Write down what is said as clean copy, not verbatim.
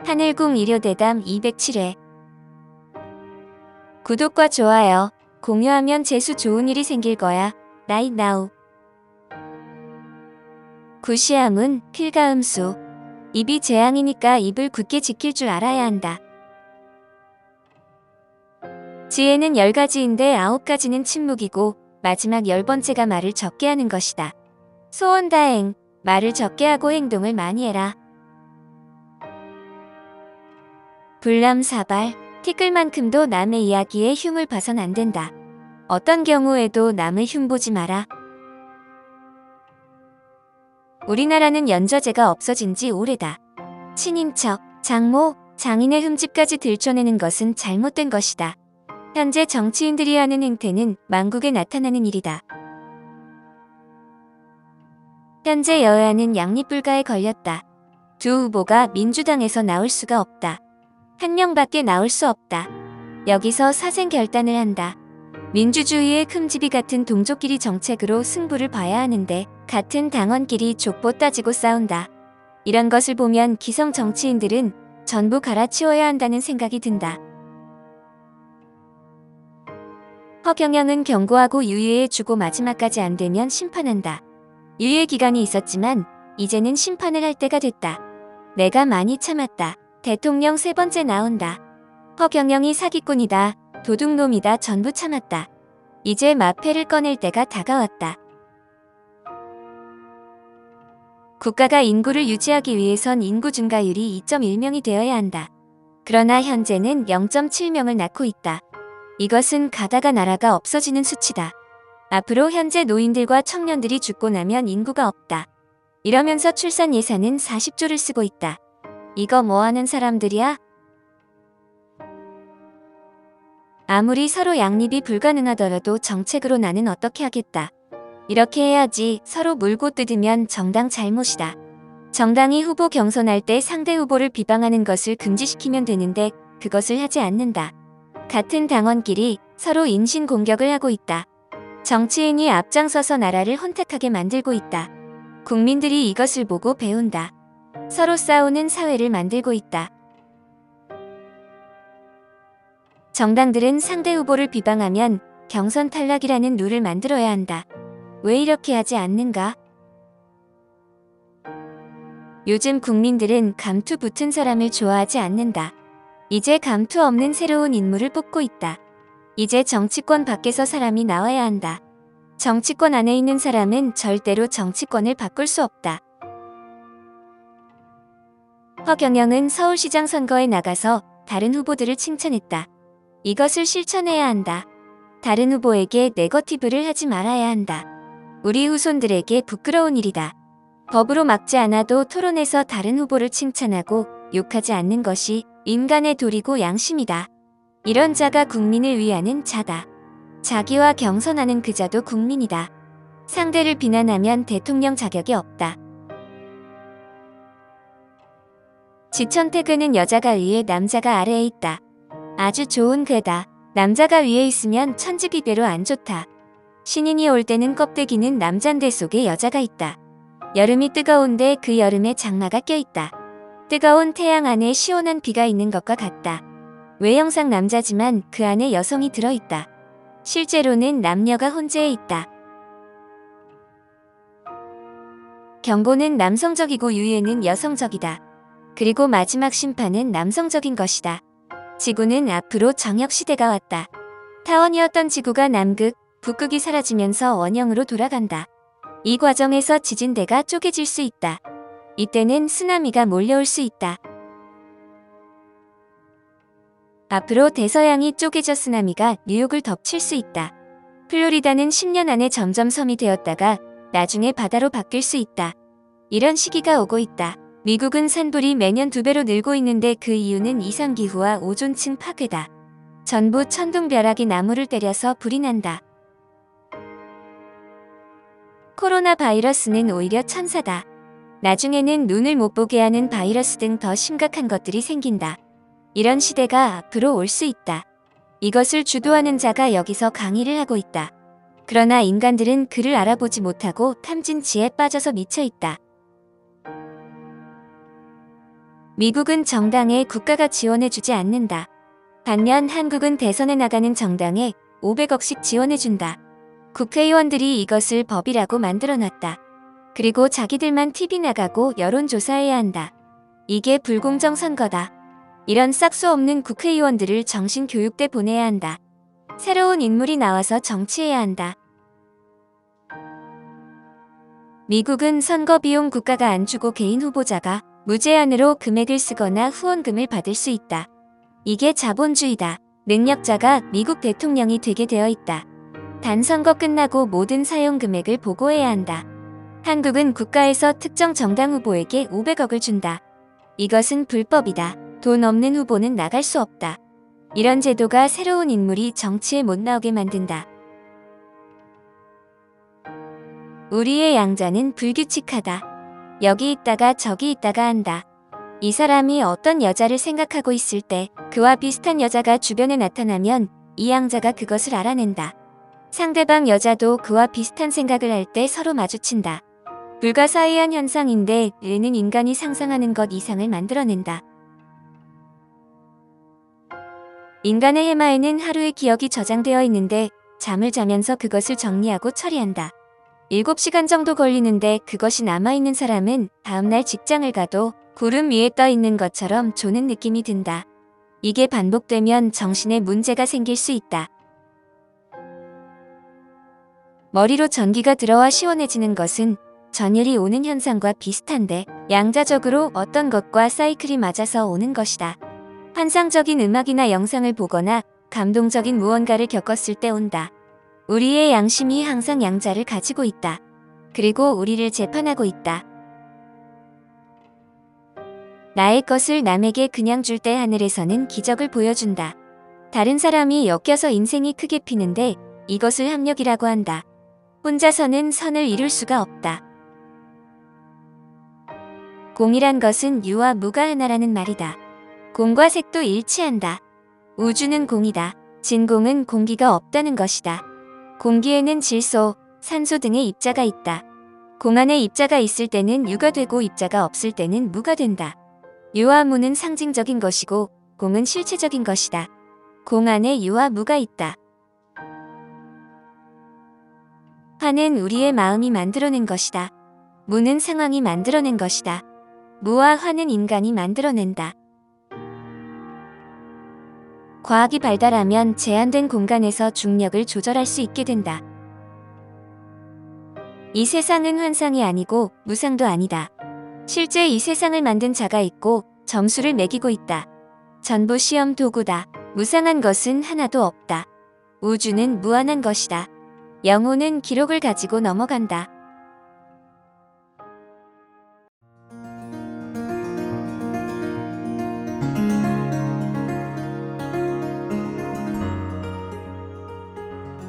하늘궁 일요대담 207회. 구독과 좋아요, 공유하면 재수 좋은 일이 생길 거야. Right now. 구시함은 필가음수. 입이 재앙이니까 입을 굳게 지킬 줄 알아야 한다. 지혜는 10가지인데 9가지는 침묵이고 마지막 10번째가 말을 적게 하는 것이다. 소원다행, 말을 적게 하고 행동을 많이 해라. 불남사발, 티끌만큼도 남의 이야기에 흉을 봐선 안 된다. 어떤 경우에도 남의 흉 보지 마라. 우리나라는 연좌제가 없어진 지 오래다. 친인척, 장모, 장인의 흠집까지 들춰내는 것은 잘못된 것이다. 현재 정치인들이 하는 행태는 만국에 나타나는 일이다. 현재 여야는 양립불가에 걸렸다. 두 후보가 민주당에서 나올 수가 없다. 한 명밖에 나올 수 없다. 여기서 사생결단을 한다. 민주주의의 흠집이 같은 동족끼리 정책으로 승부를 봐야 하는데 같은 당원끼리 족보 따지고 싸운다. 이런 것을 보면 기성 정치인들은 전부 갈아치워야 한다는 생각이 든다. 허경영은 경고하고 유예해 주고 마지막까지 안 되면 심판한다. 유예 기간이 있었지만 이제는 심판을 할 때가 됐다. 내가 많이 참았다. 대통령 3번째 나온다. 허경영이 사기꾼이다, 도둑놈이다 전부 참았다. 이제 마패를 꺼낼 때가 다가왔다. 국가가 인구를 유지하기 위해선 인구 증가율이 2.1명이 되어야 한다. 그러나 현재는 0.7명을 낳고 있다. 이것은 가다가 나라가 없어지는 수치다. 앞으로 현재 노인들과 청년들이 죽고 나면 인구가 없다. 이러면서 출산 예산은 40조를 쓰고 있다. 이거 뭐하는 사람들이야? 아무리 서로 양립이 불가능하더라도 정책으로 나는 어떻게 하겠다. 이렇게 해야지. 서로 물고 뜯으면 정당 잘못이다. 정당이 후보 경선할 때 상대 후보를 비방하는 것을 금지시키면 되는데 그것을 하지 않는다. 같은 당원끼리 서로 인신공격을 하고 있다. 정치인이 앞장서서 나라를 혼탁하게 만들고 있다. 국민들이 이것을 보고 배운다. 서로 싸우는 사회를 만들고 있다. 정당들은 상대 후보를 비방하면 경선 탈락이라는 룰을 만들어야 한다. 왜 이렇게 하지 않는가? 요즘 국민들은 감투 붙은 사람을 좋아하지 않는다. 이제 감투 없는 새로운 인물을 뽑고 있다. 이제 정치권 밖에서 사람이 나와야 한다. 정치권 안에 있는 사람은 절대로 정치권을 바꿀 수 없다. 허경영은 서울시장 선거에 나가서 다른 후보들을 칭찬했다. 이것을 실천해야 한다. 다른 후보에게 네거티브를 하지 말아야 한다. 우리 후손들에게 부끄러운 일이다. 법으로 막지 않아도 토론에서 다른 후보를 칭찬하고 욕하지 않는 것이 인간의 도리고 양심이다. 이런 자가 국민을 위하는 자다. 자기와 경선하는 그 자도 국민이다. 상대를 비난하면 대통령 자격이 없다. 지천태그는 여자가 위에 남자가 아래에 있다. 아주 좋은 괴다. 남자가 위에 있으면 천지비배로 안 좋다. 신인이 올 때는 껍데기는 남잔데 속에 여자가 있다. 여름이 뜨거운데 그 여름에 장마가 껴있다. 뜨거운 태양 안에 시원한 비가 있는 것과 같다. 외형상 남자지만 그 안에 여성이 들어있다. 실제로는 남녀가 혼재해 있다. 경고는 남성적이고 유예는 여성적이다. 그리고 마지막 심판은 남성적인 것이다. 지구는 앞으로 정역시대가 왔다. 타원이었던 지구가 남극, 북극이 사라지면서 원형으로 돌아간다. 이 과정에서 지진대가 쪼개질 수 있다. 이때는 쓰나미가 몰려올 수 있다. 앞으로 대서양이 쪼개져 쓰나미가 뉴욕을 덮칠 수 있다. 플로리다는 10년 안에 점점 섬이 되었다가 나중에 바다로 바뀔 수 있다. 이런 시기가 오고 있다. 미국은 산불이 매년 2배로 늘고 있는데 그 이유는 이상기후와 오존층 파괴다. 전부 천둥벼락이 나무를 때려서 불이 난다. 코로나 바이러스는 오히려 천사다. 나중에는 눈을 못 보게 하는 바이러스 등 더 심각한 것들이 생긴다. 이런 시대가 앞으로 올 수 있다. 이것을 주도하는 자가 여기서 강의를 하고 있다. 그러나 인간들은 그를 알아보지 못하고 탐진치에 빠져서 미쳐 있다. 미국은 정당에 국가가 지원해주지 않는다. 반면 한국은 대선에 나가는 정당에 500억씩 지원해준다. 국회의원들이 이것을 법이라고 만들어놨다. 그리고 자기들만 TV 나가고 여론조사해야 한다. 이게 불공정 선거다. 이런 싹수 없는 국회의원들을 정신교육대 보내야 한다. 새로운 인물이 나와서 정치해야 한다. 미국은 선거 비용 국가가 안 주고 개인 후보자가 무제한으로 금액을 쓰거나 후원금을 받을 수 있다. 이게 자본주의다. 능력자가 미국 대통령이 되게 되어 있다. 단 선거 끝나고 모든 사용 금액을 보고해야 한다. 한국은 국가에서 특정 정당 후보에게 500억을 준다. 이것은 불법이다. 돈 없는 후보는 나갈 수 없다. 이런 제도가 새로운 인물이 정치에 못 나오게 만든다. 우리의 양자는 불규칙하다. 여기 있다가 저기 있다가 한다. 이 사람이 어떤 여자를 생각하고 있을 때 그와 비슷한 여자가 주변에 나타나면 이 양자가 그것을 알아낸다. 상대방 여자도 그와 비슷한 생각을 할 때 서로 마주친다. 불가사의한 현상인데 얘는 인간이 상상하는 것 이상을 만들어낸다. 인간의 해마에는 하루의 기억이 저장되어 있는데 잠을 자면서 그것을 정리하고 처리한다. 7시간 정도 걸리는데 그것이 남아있는 사람은 다음날 직장을 가도 구름 위에 떠 있는 것처럼 조는 느낌이 든다. 이게 반복되면 정신에 문제가 생길 수 있다. 머리로 전기가 들어와 시원해지는 것은 전율이 오는 현상과 비슷한데 양자적으로 어떤 것과 사이클이 맞아서 오는 것이다. 환상적인 음악이나 영상을 보거나 감동적인 무언가를 겪었을 때 온다. 우리의 양심이 항상 양자를 가지고 있다. 그리고 우리를 재판하고 있다. 나의 것을 남에게 그냥 줄 때 하늘에서는 기적을 보여준다. 다른 사람이 엮여서 인생이 크게 피는데 이것을 합력이라고 한다. 혼자서는 선을 이룰 수가 없다. 공이란 것은 유와 무가 하나라는 말이다. 공과 색도 일치한다. 우주는 공이다. 진공은 공기가 없다는 것이다. 공기에는 질소, 산소 등의 입자가 있다. 공 안에 입자가 있을 때는 유가 되고 입자가 없을 때는 무가 된다. 유와 무는 상징적인 것이고 공은 실체적인 것이다. 공 안에 유와 무가 있다. 화는 우리의 마음이 만들어낸 것이다. 무는 상황이 만들어낸 것이다. 무와 화는 인간이 만들어낸다. 과학이 발달하면 제한된 공간에서 중력을 조절할 수 있게 된다. 이 세상은 환상이 아니고 무상도 아니다. 실제 이 세상을 만든 자가 있고 점수를 매기고 있다. 전부 시험 도구다. 무상한 것은 하나도 없다. 우주는 무한한 것이다. 영혼은 기록을 가지고 넘어간다.